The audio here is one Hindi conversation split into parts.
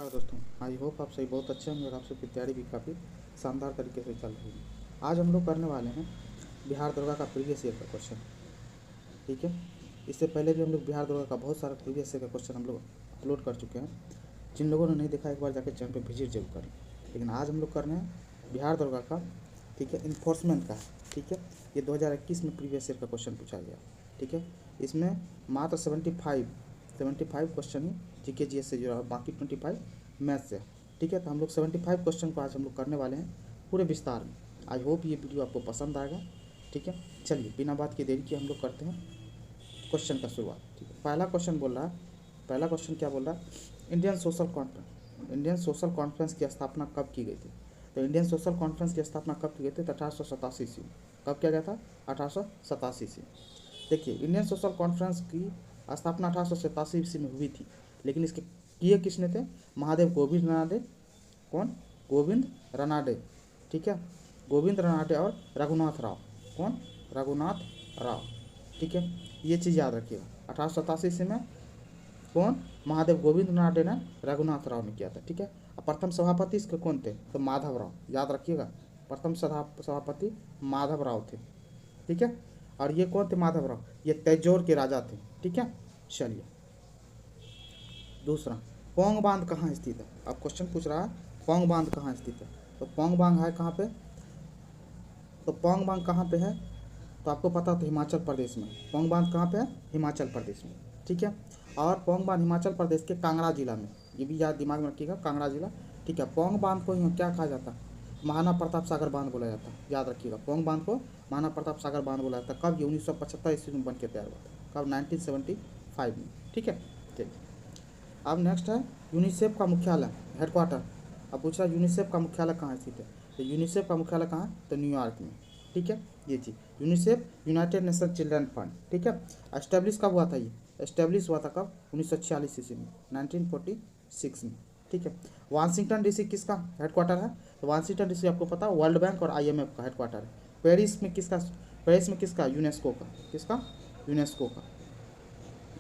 नमस्कार दोस्तों, आई होप आप सभी बहुत अच्छे होंगे और आप सबकी तैयारी भी काफ़ी शानदार तरीके से चल रही है। आज हम लोग करने वाले हैं बिहार दरोगा का प्रीवियस ईयर का क्वेश्चन। ठीक है, इससे पहले भी हम लोग बिहार दरोगा का बहुत सारा प्रीवियस ईयर का क्वेश्चन हम लोग अपलोड कर चुके हैं। जिन लोगों ने नहीं देखा एक बार जाकर चैनल पर विजिट जरूर करें। लेकिन आज हम लोग कर रहे हैं बिहार दरोगा का, ठीक है, इन्फोर्समेंट का। ठीक है, ये 2021 में प्रीवियस ईयर का क्वेश्चन पूछा गया। ठीक है, इसमें मात्र 75 क्वेश्चन ही जीके जीएस से जुड़ा, बाकी 25 मैथ से। ठीक है, तो हम लोग 75 क्वेश्चन को आज हम लोग करने वाले हैं पूरे विस्तार में। आई होप ये वीडियो आपको पसंद आएगा। ठीक है, चलिए बिना बात की देरी किए हम लोग करते हैं क्वेश्चन का शुरुआत। ठीक है, पहला क्वेश्चन बोल रहा है, पहला क्वेश्चन क्या बोल रहा है, इंडियन सोशल कॉन्फ्रेंस की स्थापना कब की गई थी? तो इंडियन सोशल कॉन्फ्रेंस की स्थापना कब की गई थी? तो 1887 ईस्वी में। कब किया गया था? 1887 ईस्वी। देखिए, इंडियन सोशल कॉन्फ्रेंस की स्थापना 1887 ईस्वी में हुई थी, लेकिन इसके किए किसने थे? महादेव गोविंद रनाडे। कौन? गोविंद रनाडे। ठीक है, गोविंद रनाडे और रघुनाथ राव। कौन? रघुनाथ राव। ठीक है, ये चीज़ याद रखिएगा। 1887 ईस्वी में कौन? महादेव गोविंद रनाडे ने, रघुनाथ राव ने किया था। ठीक है, प्रथम सभापति इसके कौन थे? तो माधव राव। याद रखिएगा, प्रथम सभापति माधव राव थे। ठीक है, और ये कौन थे? माधव राव, ये तंजौर के राजा थे। ठीक है, चलिए दूसरा, पोंग बांध कहाँ स्थित है? अब क्वेश्चन पूछ रहा है पोंग बांध कहाँ स्थित है। तो पोंग बांध है कहाँ पे? तो पोंग बांध कहाँ पे है? तो आपको पता था हिमाचल प्रदेश में। पोंग बांध कहाँ पे है? हिमाचल प्रदेश में। ठीक है, और पोंग बांध हिमाचल प्रदेश के कांगड़ा जिला में। ये भी याद दिमाग में रखिएगा, कांगड़ा जिला। ठीक है, पोंग बांध को क्या कहा जाता है? महाराणा प्रताप सागर बांध बोला जाता है। याद रखिएगा, पोंग बांध को महाराणा प्रताप सागर बांध बोला जाता है। कब? ये 1975 ईस्वी में बन के तैयार हुआ था। कब? 1975 में। ठीक है, चलिए अब नेक्स्ट है यूनिसेफ का मुख्यालय, हेडक्वार्टर। अब पूछ रहा है यूनिसेफ का मुख्यालय कहाँ स्थित है? तो यूनिसेफ का मुख्यालय कहाँ है? तो न्यूयॉर्क में। ठीक है, ये चीज़ UNICEF, United Nation children fund. ठीक है, एस्टेब्लिश कब हुआ था? ये एस्टेब्लिश हुआ था कब? 1946 ईस्वी में, 1946 में। ठीक है, वाशिंगटन डीसी किसका हेडक्वार्टर है? तो वाशिंगटन डीसी आपको पता है वर्ल्ड बैंक और IMF का हेडक्वार्टर है। पेरिस में किसका? यूनेस्को का। किसका? यूनेस्को का।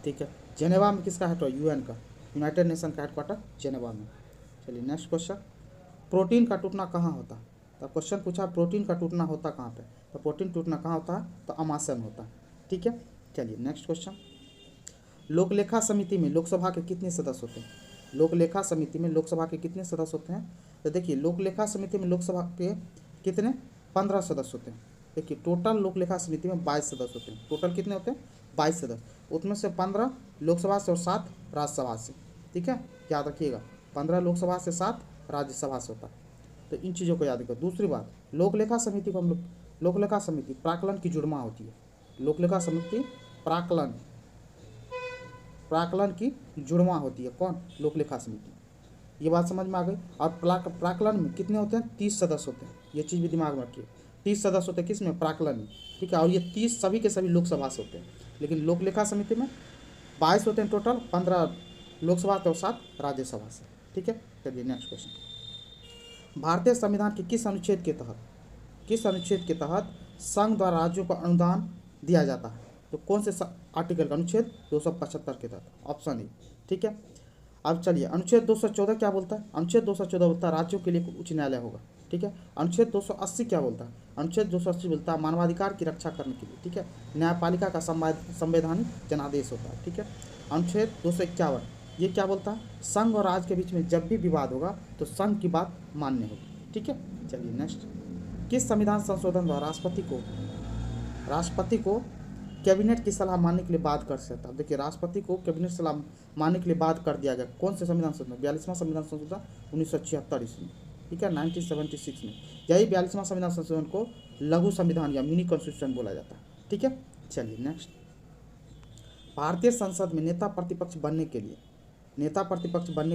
ठीक है, जेनेवा में किसका हेडक्वार्टर? UN का, यूनाइटेड नेशन का हेडक्वार्टर जेनेवा में। चलिए नेक्स्ट क्वेश्चन, प्रोटीन का टूटना कहाँ होता है? तो क्वेश्चन पूछा प्रोटीन का टूटना होता कहाँ पे? तो प्रोटीन टूटना कहाँ होता है? तो अमाशय में होता है। ठीक है, चलिए नेक्स्ट क्वेश्चन, लोकलेखा समिति में लोकसभा के कितने सदस्य होते हैं? लोकलेखा समिति में लोकसभा के कितने सदस्य होते हैं? तो देखिए, लोकलेखा समिति में लोकसभा के कितने? 15 सदस्य होते हैं। देखिए, टोटल लोकलेखा समिति में 22 सदस्य होते हैं। टोटल कितने होते हैं? 22 सदस्य। उसमें से 15 लोकसभा से और 7 राज्यसभा से। ठीक है, याद रखिएगा, 15 लोकसभा से 7 राज्यसभा से होता है। तो इन चीज़ों को याद रखिए। दूसरी बात, लोकलेखा समिति को हम लोग, लोकलेखा समिति प्राक्कलन की जुड़वा होती है। लोकलेखा समिति प्राक्कलन की जुड़वा होती है। कौन? लोकलेखा समिति। ये बात समझ में आ गई। और प्राक्कलन में कितने होते हैं? 30 सदस्य होते हैं। ये चीज़ भी दिमाग में रखिए, 30 सदस्य होते हैं किसमें? प्राक्कलन में। ठीक है, और ये 30 सभी के सभी लोकसभा से होते हैं। लेकिन लोकलेखा समिति में 22 होते हैं टोटल, 15 लोकसभा से और 7 राज्यसभा से। ठीक है, चलिए नेक्स्ट क्वेश्चन, भारतीय संविधान के किस अनुच्छेद के तहत संघ द्वारा राज्यों को अनुदान दिया जाता है? तो कौन से आर्टिकल का? अनुच्छेद 275 के तहत, ऑप्शन ए। ठीक है, अब चलिए अनुच्छेद 214 क्या बोलता है? अनुच्छेद 214 बोलता है राज्यों के लिए उच्च न्यायालय होगा। ठीक है, अनुच्छेद 280 क्या बोलता है? अनुच्छेद 280 बोलता है मानवाधिकार की रक्षा करने के लिए। ठीक है, न्यायपालिका का संवैधानिक जनादेश होता है। ठीक है, अनुच्छेद 251 ये क्या बोलता है? संघ और राज्य के बीच में जब भी विवाद होगा तो संघ की बात मान्य होगी। ठीक है, चलिए नेक्स्ट, किस संविधान संशोधन द्वारा राष्ट्रपति को कैबिनेट की सलाह मानने के लिए बाध्य कर सकता है? देखिए, राष्ट्रपति को कैबिनेट सलाह मानने के लिए बाध्य कर दिया गया। कौन से संविधान संशोधन? 42वां संविधान संशोधन 1976 ईस्वी में। ठीक है, 1976 में। यही 42वां संविधान संशोधन को लघु संविधान या मिनी कॉन्स्टिट्यूशन बोला जाता है। ठीक है, चलिए नेक्स्ट, भारतीय संसद में नेता प्रतिपक्ष बनने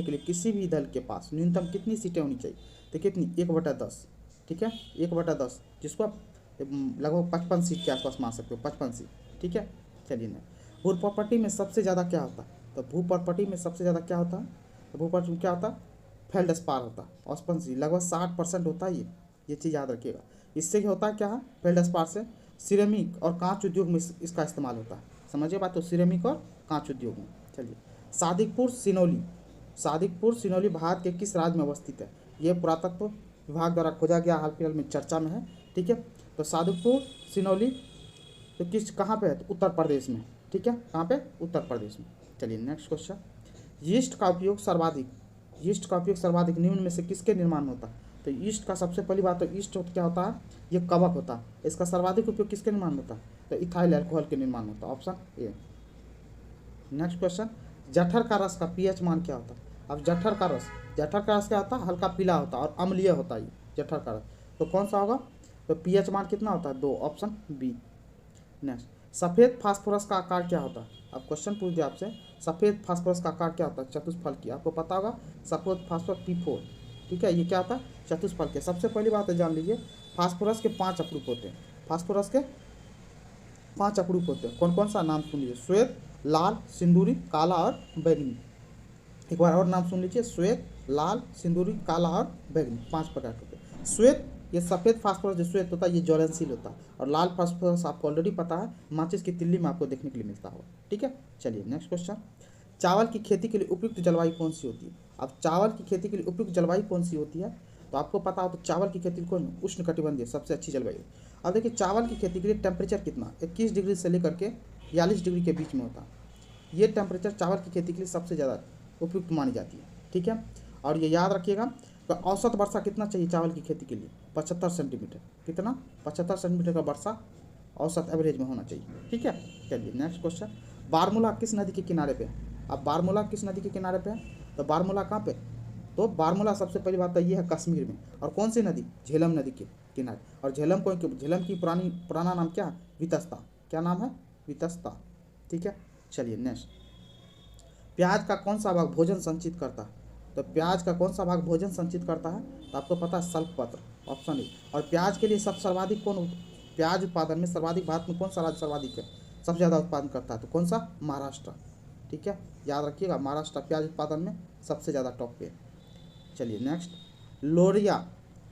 के लिए किसी भी दल के पास न्यूनतम कितनी सीटें होनी चाहिए? तो कितनी? 1/10। ठीक है, 1/10, जिसको आप लगभग 55 सीट के आसपास मान सकते हो, 55 सीट। ठीक है, चलिए ना, भू प्रॉपर्टी में सबसे ज़्यादा क्या होता है? तो भू प्रॉपर्टी में सबसे ज़्यादा क्या होता है? तो भू प्रॉपर्टी में क्या होता है? फेल्डस्पार होता है, ऑस्पेंसी, लगभग 60% होता है। ये चीज़ याद रखिएगा। इससे क्या होता है? क्या है? फेल्डस्पार से सिरेमिक और कांच उद्योग में इसका इस्तेमाल होता है। समझिए बात, तो सिरेमिक और कांच उद्योग में। चलिए, सादिकपुर सिनौली सादिकपुर सिनौली भारत के किस राज्य में अवस्थित है? ये पुरातत्व विभाग द्वारा खोजा गया, हाल फिलहाल में चर्चा में है। ठीक है, तो सादिकपुर सिनौली तो कहाँ पे है? तो उत्तर प्रदेश में। ठीक है, कहाँ पे? उत्तर प्रदेश में। चलिए नेक्स्ट क्वेश्चन। यीस्ट का उपयोग सर्वाधिक निम्न में से किसके निर्माण में होता है? तो ईस्ट का सबसे पहली बात तो ईस्ट क्या होता है? ये कवक होता है। इसका सर्वाधिक उपयोग किसके निर्माण में होता है? तो इथाइल अल्कोहल के निर्माण में होता है, ऑप्शन ए। नेक्स्ट क्वेश्चन, जठर का रस का पीएच मान क्या होता है? अब जठर का रस क्या होता है? हल्का पीला होता है और अम्लीय होता है जठर का रस। तो कौन सा होगा? तो पीएच मान कितना होता है? 2, ऑप्शन बी। नेक्स्ट, सफ़ेद फास्फोरस का आकार क्या होता है? अब क्वेश्चन पूछ दिया आपसे, सफ़ेद फास्फोरस का आकार क्या होता है? चतुष्फल की, आपको पता होगा सफ़ेद फास्फोरस P4। ठीक है, ये क्या होता है? चतुष्फल के। सबसे पहली बात है जान लीजिए, फास्फोरस के 5 अपरूप होते हैं। फास्फोरस के 5 अपरूप होते हैं। कौन कौन सा? नाम सुन लीजिए, श्वेत, लाल, सिंदूरी, काला और बैंगनी। एक बार और नाम सुन लीजिए, श्वेत, लाल, सिंदूरी, काला और बैंगनी। 5 प्रकार के होते हैं। श्वेत, ये सफ़ेद फास्फोरस जो श्वेत होता है ये ज्वलनशील होता है। और लाल फास्फोरस आपको ऑलरेडी पता है, माचिस की तिल्ली में आपको देखने के लिए मिलता होगा। ठीक है, चलिए नेक्स्ट क्वेश्चन। चावल की खेती के लिए उपयुक्त जलवायु कौन सी होती है? अब चावल की खेती के लिए उपयुक्त जलवायु कौन सी होती है? तो आपको पता हो तो चावल की खेती कौन? उष्णकटिबंधीय सबसे अच्छी जलवायु। अब देखिए, चावल की खेती के लिए टेम्परेचर कितना? 21 डिग्री से लेकर के 42 डिग्री के बीच में होता है। ये टेम्परेचर चावल की खेती के लिए सबसे ज़्यादा उपयुक्त मानी जाती है। ठीक है, और ये याद रखिएगा, तो औसत वर्षा कितना चाहिए चावल की खेती के लिए? 75 सेंटीमीटर। कितना? 75 सेंटीमीटर का वर्षा औसत एवरेज में होना चाहिए। ठीक है, चलिए नेक्स्ट क्वेश्चन। बारमूला किस नदी के किनारे पे है? अब बारमूला किस नदी के किनारे पे है? तो बारमूला कहाँ पे? तो बारमूला सबसे पहली बात तो ये है कश्मीर में। और कौन सी नदी? झेलम नदी के किनारे। और झेलम की पुराना नाम क्या? वितस्ता। क्या नाम है? वितस्ता। ठीक है, चलिए नेक्स्ट। प्याज का कौन सा भाग भोजन संचित करता है? तो प्याज का कौन सा भाग भोजन संचित करता है? तो आपको पता है सल्पपत्र, ऑप्शन ए। और प्याज के लिए सर्वाधिक प्याज उत्पादन में सर्वाधिक, भारत में कौन सा राज्य सर्वाधिक है, सबसे ज़्यादा उत्पादन करता है? तो कौन सा? महाराष्ट्र। ठीक है, याद रखिएगा, महाराष्ट्र प्याज उत्पादन में सबसे ज़्यादा टॉप पे है। चलिए नेक्स्ट,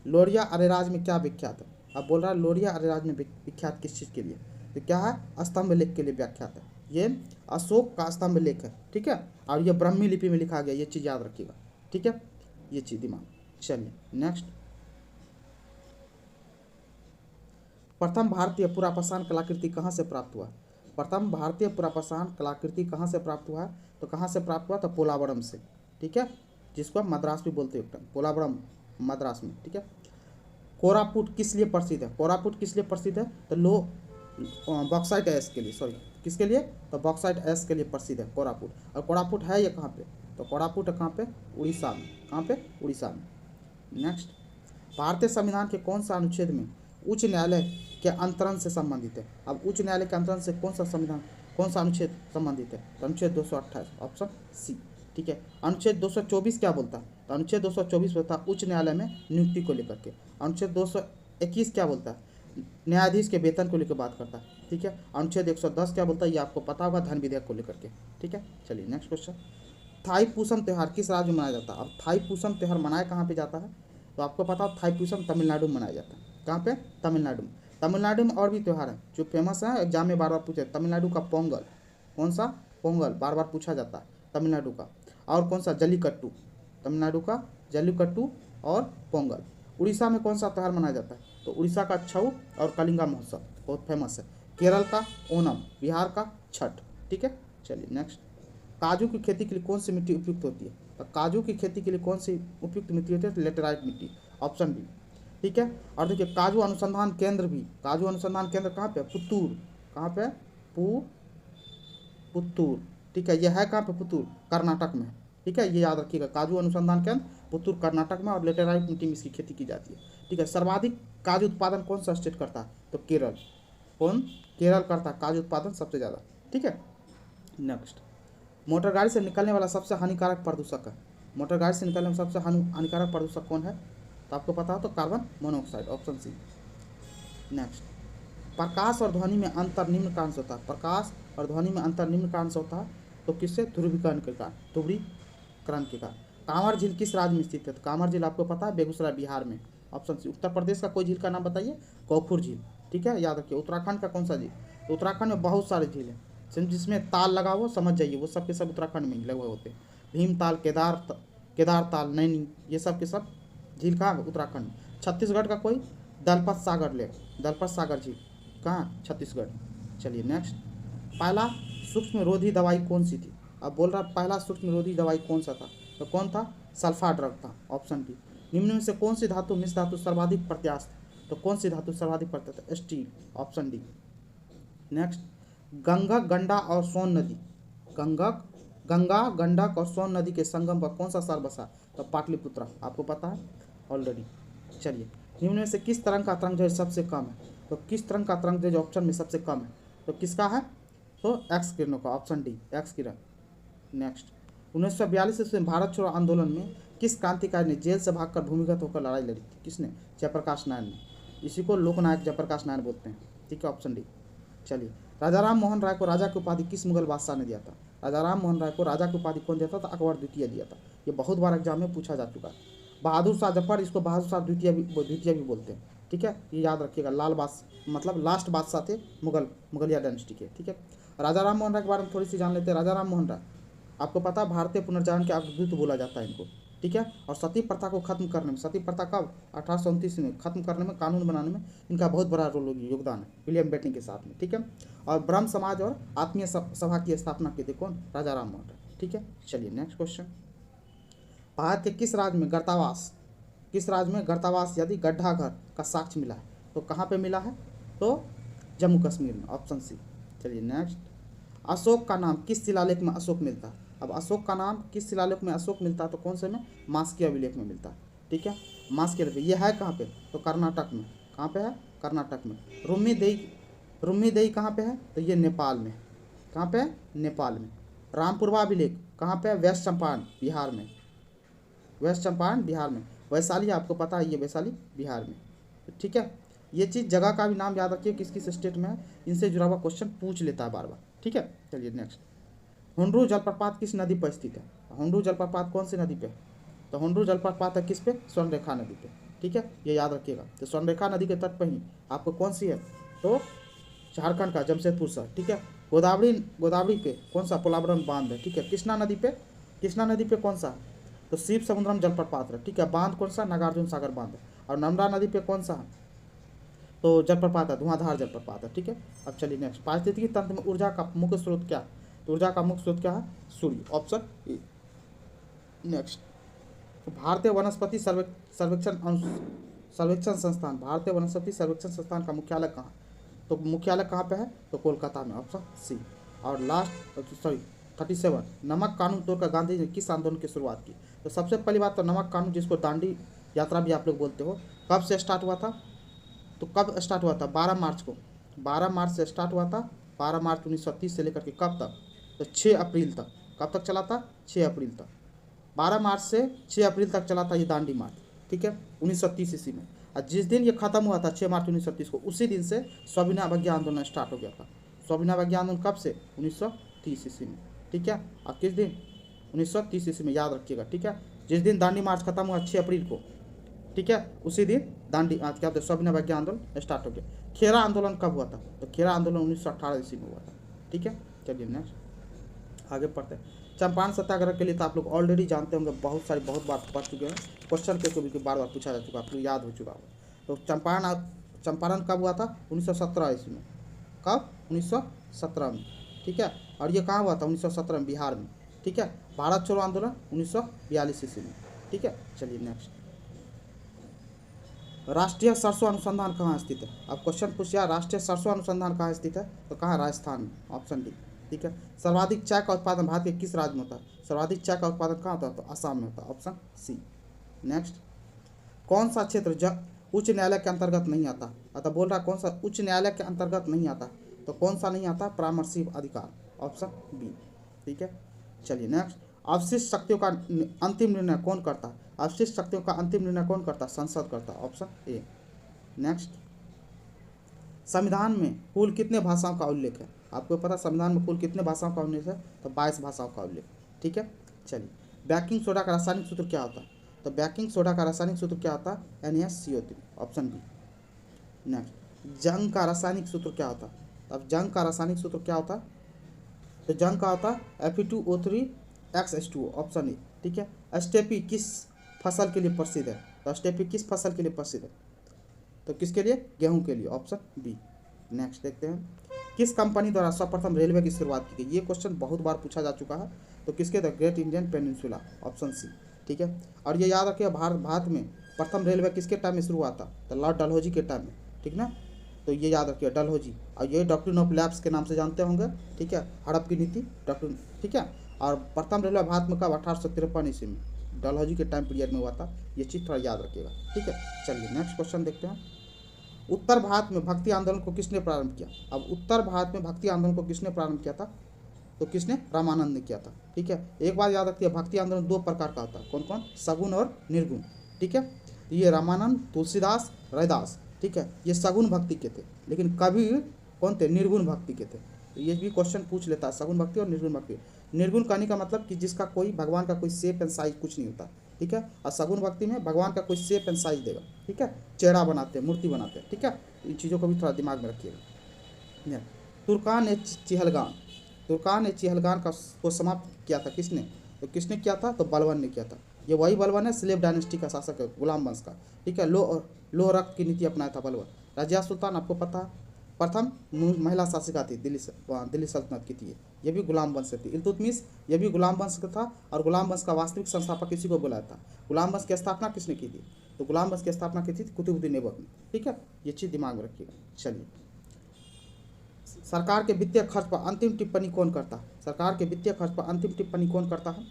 लोरिया अरेराज में क्या विख्यात है? अब बोल रहा है लोरिया अरेराज में विख्यात किस चीज़ के लिए? तो क्या है? स्तंभ लेख के लिए विख्यात है। ये अशोक का स्तंभ लेख है। ठीक है, और ये ब्राह्मी लिपि में लिखा गया, ये चीज़ याद रखिएगा। ठीक है, ये चीज़ दिमाग। चलिए नेक्स्ट, प्रथम भारतीय पुरापाषाण कलाकृति कहाँ से प्राप्त हुआ? प्रथम भारतीय पुरापाषाण कलाकृति कहाँ से प्राप्त हुआ है? तो कहाँ से प्राप्त हुआ? तो पोलावरम से। ठीक है, जिसको हम मद्रास भी बोलते हैं, पोलावरम मद्रास में। ठीक है, कोरापुट किस लिए प्रसिद्ध है? कोरापुट किस लिए प्रसिद्ध है? तो बॉक्साइट ऐश के लिए, सॉरी किसके लिए? तो बॉक्साइट ऐश के लिए प्रसिद्ध है कोरापुट। और कोरापुट है ये कहाँ पे? तो कोरापुट है कहाँ पे? उड़ीसा में। कहाँ पे? उड़ीसा में। नेक्स्ट, भारतीय संविधान के कौन सा अनुच्छेद में उच्च न्यायालय के अंतरण से संबंधित है? अब उच्च न्यायालय के अंतरण से कौन सा अनुच्छेद संबंधित है? तो अनुच्छेद 228, ऑप्शन सी। ठीक है, अनुच्छेद 224 क्या बोलता है? तो अनुच्छेद 224 बोलता है उच्च न्यायालय में नियुक्ति को लेकर के। अनुच्छेद 221 क्या बोलता है? न्यायाधीश के वेतन को लेकर बात करता है। ठीक है, अनुच्छेद 110 क्या बोलता है? ये आपको पता होगा, धन विधेयक को लेकर के। ठीक है, चलिए नेक्स्ट क्वेश्चन। थाईपुसम त्यौहार किस राज्य में मनाया जाता है? अब थाईपुसम त्यौहार मनाया कहाँ पे जाता है? तो आपको पता हो थाईपुसम तमिलनाडु में मनाया जाता है। कहाँ पे? तमिलनाडु में। तमिलनाडु में और भी त्यौहार हैं जो फेमस है, एग्जाम में बार बार पूछे। तमिलनाडु का पोंगल। कौन सा? पोंगल, बार बार पूछा जाता है तमिलनाडु का। और कौन सा? जल्लीकट्टू। तमिलनाडु का जल्लीकट्टू और पोंगल। उड़ीसा में कौन सा त्यौहार मनाया जाता है? तो उड़ीसा का छऊ और कलिंगा महोत्सव बहुत फेमस है। केरल का ओनम, बिहार का छठ। ठीक है, चलिए नेक्स्ट। काजू की खेती के लिए कौन सी मिट्टी उपयुक्त होती है? तो काजू की खेती के लिए कौन सी उपयुक्त मिट्टी होती है? तो लेटेराइट मिट्टी, ऑप्शन बी। ठीक है, और देखिए काजू अनुसंधान केंद्र कहाँ पे? पुत्तूर। कहाँ पे? पुत्तूर। ठीक है, यह है कहाँ पे? पुत्तूर, कर्नाटक में। ठीक है, ये याद रखिएगा, काजू अनुसंधान केंद्र पुत्तूर कर्नाटक में, और लेटेराइट मिट्टी में इसकी खेती की जाती है। ठीक है, सर्वाधिक काजू उत्पादन कौन सा स्टेट करता है? तो केरल। कौन? केरल करता है काजू उत्पादन सबसे ज़्यादा। ठीक है, नेक्स्ट, मोटर गाड़ी से निकलने वाला सबसे हानिकारक प्रदूषक है। मोटर गाड़ी से निकलने वाला सबसे हानिकारक प्रदूषक कौन है? तो आपको पता हो तो carbon monoxide, option C. Next, प्रकाश और ध्वनि में अंतर निम्न कारण से होता है। प्रकाश और ध्वनि में अंतर निम्न कारण से होता है तो किससे? ध्रुवीकरण के कारण, ध्रुवीकरण के कारण। कांवर झील किस राज्य में स्थित है? तो कांवर झील आपको पता है बेगूसराय, बिहार में, ऑप्शन सी। उत्तर प्रदेश का कोई झील का नाम बताइए? कौफुर झील। ठीक है, याद रखिए। उत्तराखंड का कौन सा झील? तो उत्तराखंड में बहुत सारे झील हैं, जिसमें ताल लगा हुआ, समझ जाइए, वो सब के सब उत्तराखंड में ही लगे हुए होते हैं। भीमताल, केदार ताल, नैनी, ये सब के सब झील कहाँ है? उत्तराखंड में। छत्तीसगढ़ का कोई दलपत सागर लेक, दलपत सागर झील कहाँ? छत्तीसगढ़। चलिए नेक्स्ट, पहला सूक्ष्म रोधी दवाई कौन सी थी? अब बोल रहा पहला सूक्ष्म रोधी दवाई कौन सा था? तो कौन था? सल्फा ड्रग था, ऑप्शन बी। निम्न में से कौन सी धातु मिश्र धातु सर्वाधिक प्रत्यास्थ? तो कौन सी धातु सर्वाधिक प्रत्यास्थ? Steel, option D. नेक्स्ट, गंगक, गंडा और सोन नदी, गंगा, गंडक और सोन नदी के संगम पर कौन सा शहर बसा? तो पाटलिपुत्रा, आपको पता है ऑलरेडी। चलिए, निम्न में से किस तरंग का तरंगदैर्घ्य सबसे कम है? तो किस तरंग का तरंगदैर्घ्य ऑप्शन में सबसे कम है? तो किसका है? तो एक्स किरणों का, ऑप्शन डी, एक्स किरण। नेक्स्ट, 1942 ईस्वी में भारत छोड़ो आंदोलन में किस क्रांतिकारी ने जेल से भागकर भूमिगत होकर लड़ाई लड़ी थी? किसने? जयप्रकाश नारायण ने। इसी को लोकनायक जयप्रकाश नारायण बोलते हैं, ठीक है, ऑप्शन डी। चलिए, राजा राम मोहन राय को राजा की उपाधि किस मुगल बादशाह ने दिया था? राजा राम मोहन राय को राजा की उपाधि कौन दिया था? तो अकबर द्वितीय दिया था। ये बहुत बार एग्जाम में पूछा जा चुका है। बहादुर शाह जफर, इसको बहादुर शाह द्वितीय भी बोलते हैं, ठीक है, ये याद रखिएगा। मतलब लास्ट बादशाह थे मुगलिया डायनेस्टी के, ठीक है। राजा राम मोहन राय के बारे में थोड़ी सी जान लेते हैं। राजा राम मोहन राय, आपको पता है भारतीय पुनर्जागरण के अग्रदूत बोला जाता है इनको, ठीक है। और सती प्रथा को खत्म करने में, सती प्रथा कब? 1829 में खत्म करने में, कानून बनाने में इनका बहुत बड़ा योगदान है, विलियम बेंटिंग के साथ में, ठीक है। और ब्रह्म समाज और आत्मीय सभा की स्थापना की थी कौन? राजा राम मोहन राय, ठीक है। चलिए नेक्स्ट क्वेश्चन, भारत के किस राज्य में गर्तावास यदि गड्ढा घर का साक्ष्य मिला है? तो कहाँ पे मिला है? तो जम्मू कश्मीर में, ऑप्शन सी। चलिए नेक्स्ट, अशोक का नाम किस शिलालेख में अशोक मिलता है? अब अशोक का नाम किस शिलालेख में अशोक मिलता है? तो कौन से में? मास्की अभिलेख में मिलता है, ठीक है। मास्की अभिलेख, ये है कहाँ पे? तो कर्नाटक में। कहाँ पे है? कर्नाटक में। रुम्मी देई कहाँ पे है? तो ये नेपाल में। कहाँ पे है? नेपाल में। रामपुरवा अभिलेख कहाँ पे है? वेस्ट चंपारण, बिहार में। वेस्ट चंपारण, बिहार में। वैशाली, आपको पता है ये वैशाली बिहार में, ठीक है। ये चीज़ जगह का भी नाम याद रखिए किस किस स्टेट में है, इनसे जुड़ा हुआ क्वेश्चन पूछ लेता है बार बार, ठीक है। चलिए नेक्स्ट, हुंडरू जलप्रपात किस नदी पर स्थित है? हुंडरू जलप्रपात कौन सी नदी पे? तो हुंडरू जलप्रपात है किस पे? स्वर्णरेखा नदी पे, ठीक है, ये याद रखिएगा। तो स्वर्णरेखा नदी के तट पर ही आपको कौन सी है? तो झारखंड का जमशेदपुर शहर, ठीक है। गोदावरी पे कौन सा? पोलावरम बांध है, ठीक है। कृष्णा नदी पे कौन सा? तो शिव समुद्रम जलप्रपात है, ठीक है। बांध कौन सा? नागार्जुन सागर बांध है। और नर्मदा नदी पे कौन सा है? तो जलप्रपात है, धुआंधार जलप्रपात है, ठीक है। अब चलिए नेक्स्ट, पारिस्थितिकी तंत्र में ऊर्जा का मुख्य स्रोत क्या? तो ऊर्जा का मुख्य स्रोत क्या है? सूर्य, ऑप्शन ए। नेक्स्ट, तो भारतीय वनस्पति सर्वेक्षण संस्थान, भारतीय वनस्पति सर्वेक्षण संस्थान का मुख्यालय कहाँ? तो मुख्यालय कहाँ पे है? तो कोलकाता में, ऑप्शन सी। और लास्ट 37, नमक कानून तोड़कर गांधी जी ने किस आंदोलन की शुरुआत की? तो सबसे पहली बात तो नमक कानून, जिसको दांडी यात्रा भी आप लोग बोलते हो, कब से स्टार्ट हुआ था? तो कब स्टार्ट हुआ था? 12 मार्च को, 12 मार्च से स्टार्ट हुआ था। 12 मार्च 1930 से लेकर के कब तक? तो 6 अप्रैल तक। कब तक चला था? 6 अप्रैल तक। 12 मार्च से 6 अप्रैल तक चला था ये दांडी मार्च, ठीक है, 1930 ईस्वी में। और जिस दिन ये खत्म हुआ था 6 मार्च 1930 को, उसी दिन से स्वाभिमान अवज्ञा आंदोलन स्टार्ट हो गया था। स्वाभिमान अवज्ञा आंदोलन कब से? 1930 ईस्वी में, ठीक है। और किस दिन? 1930 ईस्वी में, याद रखिएगा, ठीक है। जिस दिन दांडी मार्च खत्म हुआ 6 अप्रैल को, ठीक है, उसी दिन क्या होता है? स्वाभिमान अवज्ञा आंदोलन स्टार्ट हो गया। खेरा आंदोलन कब हुआ था? तो खेरा आंदोलन 1918 ईस्वी में हुआ था, ठीक है। चलिए नेक्स्ट आगे पढ़ते हैं। चंपारण सत्याग्रह के लिए तो आप लोग ऑलरेडी जानते होंगे, बहुत बार पढ़ चुके हैं, क्वेश्चन पे भी बार बार पूछा जा चुका, आप लोग याद हो चुका होगा। तो चंपारण कब हुआ था? 1917 ईस्वी में। कब? 1917 में, ठीक है। और ये कहाँ हुआ था? 1917 में, बिहार में, ठीक है। भारत छोड़ो आंदोलन 1942 ईस्वी में, ठीक है। चलिए नेक्स्ट, राष्ट्रीय सरसों अनुसंधान कहाँ स्थित है? अब क्वेश्चन पूछ लिया राष्ट्रीय सरसों अनुसंधान कहाँ स्थित है? तो कहाँ? राजस्थान में, ऑप्शन डी, ठीक है। सर्वाधिक चाय का उत्पादन भारत के किस राज्य में होता है? सर्वाधिक चाय का उत्पादन कहाँ होता है? तो असम में होता है, ऑप्शन सी। नेक्स्ट, कौन सा क्षेत्र उच्च न्यायालय के अंतर्गत नहीं आता? अतः बोल रहा कौन सा उच्च न्यायालय के अंतर्गत नहीं आता? तो कौन सा नहीं आता? परामर्शी अधिकार, ऑप्शन बी, ठीक है। चलिए नेक्स्ट, अवशिष्ट शक्तियों का अंतिम निर्णय कौन करता है? अवशिष्ट शक्तियों का अंतिम निर्णय कौन करता है? संसद करता है, ऑप्शन ए। नेक्स्ट, संविधान में कुल कितने भाषाओं का उल्लेख है? आपको पता संविधान में कुल कितने भाषाओं का उल्लेख है? तो 22 भाषाओं का उल्लेख, ठीक है। चलिए, बेकिंग सोडा का रासायनिक सूत्र क्या होता है? तो बेकिंग सोडा का रासायनिक सूत्र क्या होता है? NaCO3, option B. नेक्स्ट, जंग का रासायनिक सूत्र क्या होता है? अब जंग का रासायनिक सूत्र क्या होता है? तो जंग का होता है Fe2O3 X2O, ऑप्शन ए। ठीक है, स्टेपी किस फसल के लिए प्रसिद्ध है? तो स्टेपी किस फसल के लिए प्रसिद्ध है? तो किसके लिए? गेहूं के लिए, ऑप्शन बी। नेक्स्ट देखते हैं, किस कंपनी द्वारा सर्वप्रथम रेलवे की शुरुआत की गई? ये क्वेश्चन बहुत बार पूछा जा चुका है। तो किसके? The great Indian peninsula, option C. ठीक है, और ये याद रखिए, भारत में प्रथम रेलवे किसके टाइम में शुरू हुआ था? तो लॉर्ड डलहौजी के टाइम में। ठीक ना, तो ये याद रखिए, डलहौजी। और ये डॉक्ट्रिन ऑफ लैप्स के नाम से जानते होंगे। ठीक है, हड़प की नीति डॉक्ट्रिन। ठीक है, और प्रथम रेलवे भारत में कब? 1853 ईस्वी में डलहौजी के टाइम पीरियड में हुआ था। ये चीज़ थोड़ा याद रखिएगा। ठीक है, चलिए नेक्स्ट क्वेश्चन देखते हैं। उत्तर भारत में भक्ति आंदोलन को किसने प्रारंभ किया? अब उत्तर भारत में भक्ति आंदोलन को किसने प्रारंभ किया था? तो किसने? रामानंद ने किया था। ठीक है, एक बात याद रखिए, भक्ति आंदोलन दो प्रकार का होता है। कौन कौन? सगुण और निर्गुण। ठीक है, ये रामानंद, तुलसीदास, रैदास, ठीक है, ये सगुण भक्ति के थे। लेकिन कबीर कौन थे? निर्गुण भक्ति के थे। तो ये भी क्वेश्चन पूछ लेता है, सगुण भक्ति और निर्गुण भक्ति। निर्गुण कहने का मतलब कि जिसका कोई भगवान का कोई शेप एंड साइज कुछ नहीं होता। ठीक है, और सगुण भक्ति में भगवान का कोई शेप एंड साइज देगा। ठीक है, चेहरा बनाते हैं, मूर्ति बनाते हैं। ठीक है, इन चीज़ों को भी थोड़ा दिमाग में रखिएगा। तुर्कान ए चिहलगान, तुर्कान ए चिहलगान को समाप्त किया था किसने? तो किसने किया था? तो बलबन ने किया था। ये वही बलबन है, स्लेव डायनेस्टी का शासक है, गुलाम वंश का। ठीक है, लो रक्त की नीति अपनाया था बलबन। रजिया सुल्तान आपको पता है, प्रथम महिला शासिका थी, दिल्ली सल्तनत की थी। ये भी गुलाम वंश से थी। इल्तुतमिश, ये भी गुलाम वंश का था, और गुलाम वंश का वास्तविक संस्थापक इसी को बुलाया था। गुलाम वंश की स्थापना किसने की थी? तो गुलाम वंश की स्थापना की थी कुतुबुद्दीन ऐबक ने। ठीक है, ये चीज़ दिमाग में रखिएगा। चलिए, सरकार के वित्तीय खर्च पर अंतिम टिप्पणी कौन करता है? सरकार के वित्तीय खर्च पर अंतिम टिप्पणी कौन करता है?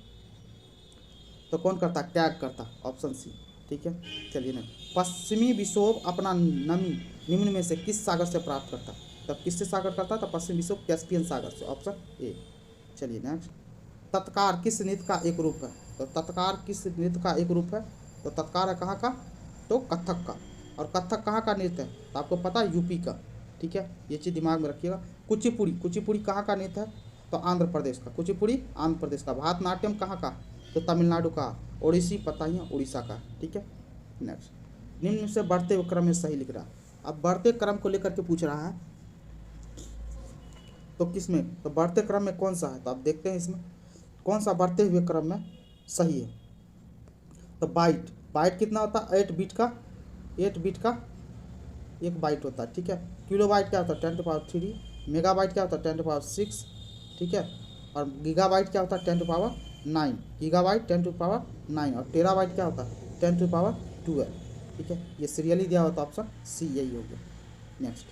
तो कौन करता? कैग करता, ऑप्शन सी। ठीक है, चलिए ना, पश्चिमी विक्षोभ अपना नमी निम्न में से किस सागर से प्राप्त करता? तब किससे सागर करता? तो पश्चिमी विक्षोभ कैस्पियन सागर से, ऑप्शन ए। चलिए नेक्स्ट, तत्कार किस नृत्य का एक रूप है? तो तत्कार किस नृत्य का एक रूप है? तो तत्कार है कहाँ का? तो कथक का। और कथक कहाँ का नृत्य है? तो आपको पता है, यूपी का। ठीक है, ये चीज़ दिमाग में रखिएगा। कुचिपुड़ी, कुचिपुड़ी कहाँ का नृत्य है? तो आंध्र प्रदेश का। कुचिपुड़ी आंध्र प्रदेश का। भारतनाट्यम कहाँ का? तो तमिलनाडु का। ओडिसी पता ही है, उड़ीसा का। ठीक है, नेक्स्ट, निम्न से बढ़ते हुए क्रम में सही लिख रहा है। अब बढ़ते क्रम को लेकर के पूछ रहा है, तो किसमें? तो बढ़ते क्रम में कौन सा है? तो आप देखते हैं इसमें कौन सा बढ़ते हुए क्रम में सही है। तो बाइट, बाइट कितना होता है? 8 बिट का, 8 बिट का एक बाइट होता है। ठीक है, किलो बाइट क्या होता है? 10⁻3। मेगा बाइट क्या होता है? 10⁻6। ठीक है, और गीगा बाइट क्या होता है? 10⁻9। Gigabyte 10⁻9। और टेरा बाइट क्या होता है? 10⁻12। ठीक है, ये सीरियली दिया हुआ था, ऑप्शन सी यही हो गया। नेक्स्ट,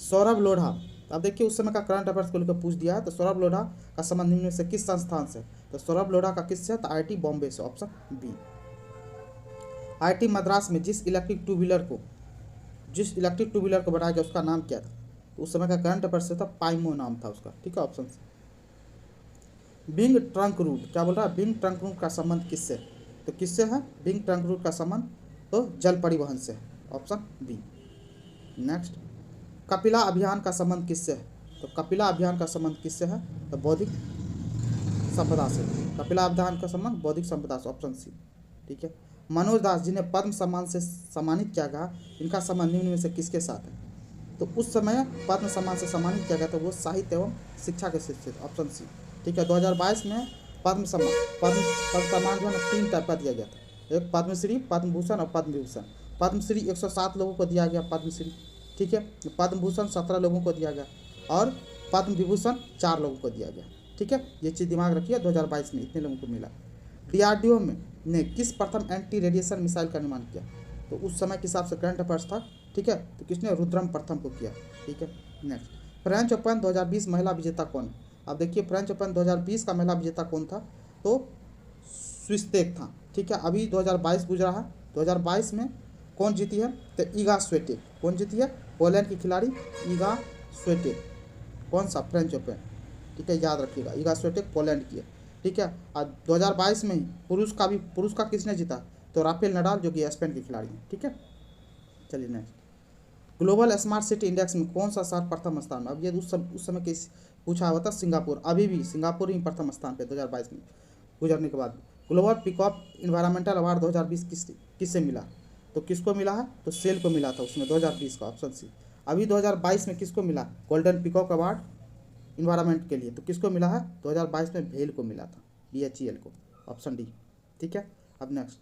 सौरभ लोढ़ा। अब देखिए, उस समय का करंट अफेयर्स को लेकर पूछ दिया है। तो सौरभ लोढ़ा का संबंध निम्न में से किस संस्थान से? तो सौरभ लोढ़ा का किससे? तो IIT बॉम्बे से, ऑप्शन बी। IIT मद्रास में जिस इलेक्ट्रिक टू व्हीलर को बनाया गया उसका नाम क्या था? तो उस समय का करंट अफेयर्स से था, पाइमो नाम था उसका। ठीक है, option C. Bing trunk route, क्या बोल रहा है? बिंग ट्रंक रूट का संबंध किससे? तो किससे है बिंग ट्रंक रूट का संबंध? तो जल परिवहन से, ऑप्शन बी। नेक्स्ट, कपिला अभियान का संबंध किससे है? तो कपिला अभियान का संबंध किससे है? तो बौद्धिक संपदा से। कपिला अभियान का संबंध बौद्धिक संपदा से, ऑप्शन सी। ठीक है, मनोज दास जिन्हें पद्म सम्मान से सम्मानित किया गया, इनका संबंध निम्न में से किसके साथ है? तो उस समय पद्म सम्मान से सम्मानित किया गया था वो साहित्य एवं शिक्षा के क्षेत्र से, ऑप्शन सी। ठीक है, 2022 में पद्म सम्मान जो है ना 3 टाइप का दिया गया था। एक पद्मश्री, पद्म भूषण और पद्म विभूषण। पद्मश्री 107 लोगों को दिया गया, पद्मश्री। ठीक है, पद्म भूषण 17 लोगों को दिया गया, और पद्म विभूषण 4 लोगों को दिया गया। ठीक है, ये चीज़ दिमाग रखिए, 2022 में इतने लोगों को मिला। DRDO ने किस प्रथम एंटी रेडिएशन मिसाइल का निर्माण किया? तो उस समय के हिसाब से करंट अफेयर्स था। ठीक है, तो किसने? रुद्रम प्रथम को किया। ठीक है, नेक्स्ट, फ्रेंच ओपन 2020 महिला विजेता कौन है? अब देखिए, फ्रेंच ओपन 2020 का महिला विजेता कौन था? तो स्विस्तेक था। ठीक है, अभी 2022 गुजरा है। 2022 में कौन जीती है? तो ईगा स्विएटेक। कौन जीती है? पोलैंड की खिलाड़ी ईगा स्विएटेक। कौन सा? French open. ठीक है, याद रखिएगा, ईगा स्विएटेक पोलैंड की है। ठीक है, और 2022 में ही पुरुष का किसने जीता? तो राफेल नडाल, जो कि स्पेन के खिलाड़ी हैं। ठीक है, चलिए next, global smart city index में कौन सा शहर प्रथम स्थान में? अब ये उस समय के पूछा हुआ था, सिंगापुर। अभी भी सिंगापुर ही प्रथम स्थान पे 2022 में गुजरने के बाद। ग्लोबल पीकॉक इन्वायरमेंटल अवार्ड 2020 किससे मिला? तो किसको मिला है? तो सेल को मिला था उसमें 2020 का, ऑप्शन सी। अभी 2022 में किसको मिला गोल्डन पीकॉक अवार्ड? इन्वायरमेंट के लिए, तो किसको मिला है? 2022 में भेल को मिला था, BHEL को, ऑप्शन डी। ठीक है, अब नेक्स्ट,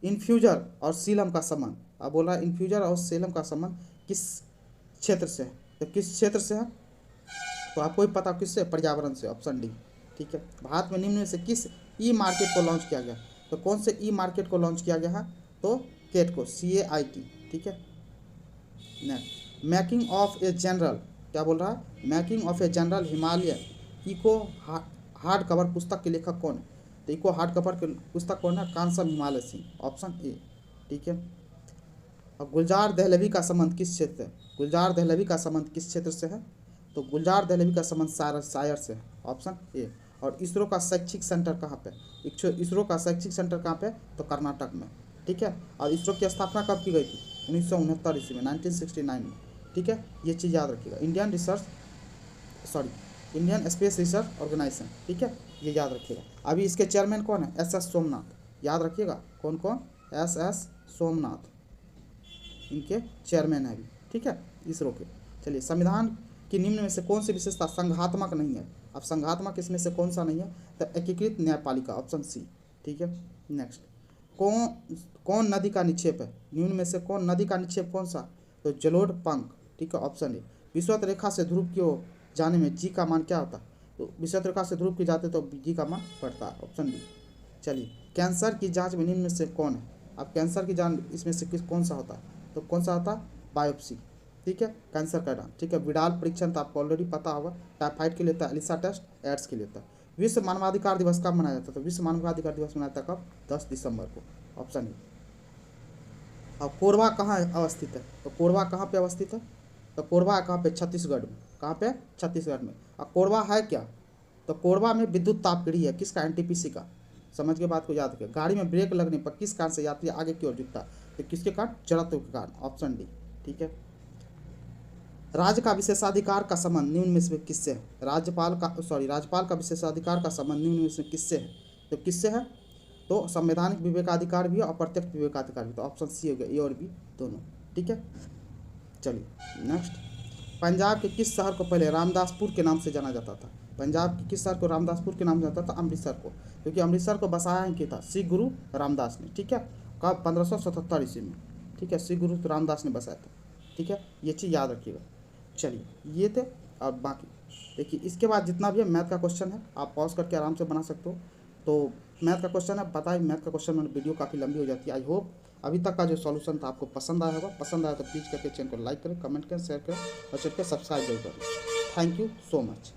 इन्फ्यूजर और सीलम का संबंध। अब बोल रहा है इन्फ्यूजर और सीलम का संबंध किस क्षेत्र से है? तो किस क्षेत्र से है? तो आपको ही पता किससे? पर्यावरण से, ऑप्शन डी। ठीक है, भारत में निम्न में से किस ई मार्केट को लॉन्च किया गया? तो कौन से ई मार्केट को लॉन्च किया गया है? तो केट को, CAIT। ठीक है, next, making of a general, क्या बोल रहा है? Making of a general Himalaya echo hard cover पुस्तक के लेखक कौन है? तो इको हार्ड कवर के पुस्तक कौन है? कांसम हिमालय सिंह, ऑप्शन ए। ठीक है, अब गुलजार दहलवी का संबंध किस क्षेत्र से? गुलजार दहलवी का संबंध किस क्षेत्र से है? तो गुलजार दहलवी का संबंध शायर से है, ऑप्शन ए। और इसरो का शैक्षिक सेंटर कहाँ पे? इसरो का शैक्षिक सेंटर कहाँ पे? तो कर्नाटक में। ठीक है, और इसरो की स्थापना कब की गई थी? 1969 ईस्वी में, 1969 में। ठीक है, ये चीज़ याद रखिएगा, इंडियन स्पेस रिसर्च ऑर्गेनाइजेशन। ठीक है, ये याद रखिएगा। अभी इसके चेयरमैन कौन है? SS सोमनाथ, याद रखिएगा। कौन कौन? SS सोमनाथ इनके चेयरमैन है अभी। ठीक है, इसरो के। चलिए, संविधान की निम्न में से कौन सी विशेषता संघात्मक नहीं है? अब संघात्मक इसमें से कौन सा नहीं है? तो एकीकृत न्यायपालिका, ऑप्शन सी। ठीक है, नेक्स्ट, कौन नदी का निक्षेप है? निम्न में से कौन नदी का निक्षेप कौन सा? तो जलोढ़ पंख। ठीक है, ऑप्शन ए। विषुवत रेखा से ध्रुव की ओर जाने में जी का मान क्या होता है? तो विषुवत रेखा से ध्रुव की जाते तो जी का मान बढ़ता है, ऑप्शन डी। चलिए, कैंसर की जांच में निम्न में से कौन है? अब कैंसर की जांच इसमें से कौन सा होता है? तो कौन सा होता है? बायोप्सी। ठीक है, कैंसर का जांच। ठीक है, विडाल परीक्षण तो आपको ऑलरेडी पता होगा, टाइफाइड के लिए होता है, एलिसा टेस्ट एड्स के लिए होता है। विश्व मानवाधिकार दिवस कब मनाया जाता है? तो विश्व मानवाधिकार दिवस मनाया जाता है कब? 10 दिसंबर को, ऑप्शन ए। अब कोरबा कहाँ अवस्थित है? तो कोरबा कहाँ पे अवस्थित है? तो कोरबा कहाँ पे? छत्तीसगढ़ में। कहाँ पे? छत्तीसगढ़ में। अब कोरबा है क्या? तो कोरबा में विद्युत ताप पीढ़ी है, किसका? NTPC का। समझ के बात को याद रखें। गाड़ी में ब्रेक लगने पर किस कारण से यात्री आगे की ओर झुकता है? तो किसके कारण? जड़त्व के कारण, ऑप्शन डी। ठीक है, राज्य का विशेषाधिकार का संबंध निम्न में से किससे है? राज्यपाल का विशेषाधिकार का संबंध निम्न में से किससे है? तो किससे है? तो संवैधानिक विवेकाधिकार भी और अप्रत्यक्ष विवेकाधिकार भी, तो ऑप्शन सी हो गया, ए और बी दोनों। ठीक है, चलिए नेक्स्ट, पंजाब के किस शहर को पहले रामदासपुर के नाम से जाना जाता था? पंजाब के किस शहर को रामदासपुर के नाम से जाता था? अमृतसर को, क्योंकि अमृतसर को बसाया किया था सिख गुरु रामदास ने। ठीक है, कब? 1577 ईस्वी में। ठीक है, सिख गुरु रामदास ने बसाया था। ठीक है, ये चीज़ याद रखिएगा। चलिए, ये थे। और बाकी देखिए, इसके बाद जितना भी है मैथ का क्वेश्चन है, आप पॉज करके आराम से बना सकते हो। तो मैथ का क्वेश्चन है, पता है मैथ का क्वेश्चन में वीडियो काफ़ी लंबी हो जाती है। आई होप अभी तक का जो सॉल्यूशन था आपको पसंद आया होगा। पसंद आया तो प्लीज़ करके चैनल को लाइक करें, कमेंट करें, शेयर करें और चैनल को सब्सक्राइब जरूर करें। Thank you so much.